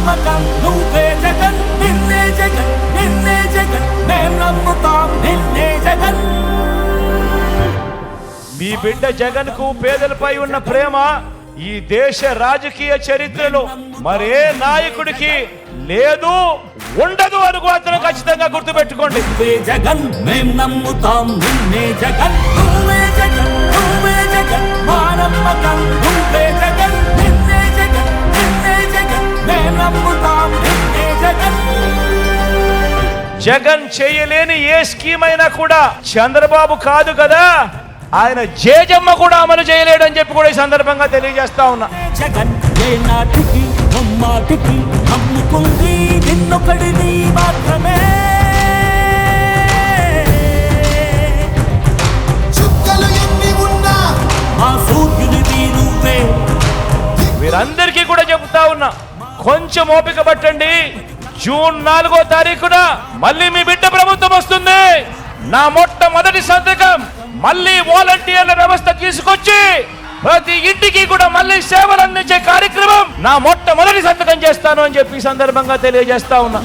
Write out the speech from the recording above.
నమ్మకం నువ్వే జగన్ నిన్నే జగన్ నిన్నే జగన్ మేం నమ్ముతాం నిన్నే జగన్. మీ బిడ్డ జగన్ కు పేదలపై ఉన్న ప్రేమ ఈ దేశ రాజకీయ చరిత్రలో మరే నాయకుడికి లేదు, ఉండదు అని మాత్రం ఖచ్చితంగా గుర్తుపెట్టుకోండి. జగన్ మేం నమ్ముతాం నిన్నే జగన్ నువ్వే జగన్ నువ్వే జగన్ మా నమ్మకం నువ్వే జగన్ నిన్నే జగన్ నిన్నే జగన్ మేం నమ్ముతాం నిన్నే జగన్. జగన్ చేయలేని ఏ స్కీమ్ అయినా కూడా చంద్రబాబు కాదు కదా, ఆయన జేజమ్మ కూడా అమలు చేయలేడని చెప్పి కూడా ఈ సందర్భంగా తెలియజేస్తా ఉన్నా. జగన్ ఏ నాటికి అమ్మాటికి నమ్ముకుంది నిన్నొకడిని మాత్రమే. చుక్కలు ఎన్ని ఉన్నా ఆ సూర్యునివి నువ్వే. వీరందరికీ కూడా చెబుతా ఉన్నా, కొంచెం ఓపిక పట్టండి. జూన్ 4వ తారీఖున మళ్ళీ మీ బిడ్డ ప్రభుత్వం వస్తుంది. నా మొట్టమొదటి సంతకం మళ్ళీ వాలంటీర్ల వ్యవస్థ తీసుకొచ్చి ప్రతి ఇంటికి కూడా మళ్ళీ సేవలు అందించే కార్యక్రమం నా మొట్టమొదటి సంతకం చేస్తాను అని చెప్పి సందర్భంగా తెలియజేస్తా ఉన్నా.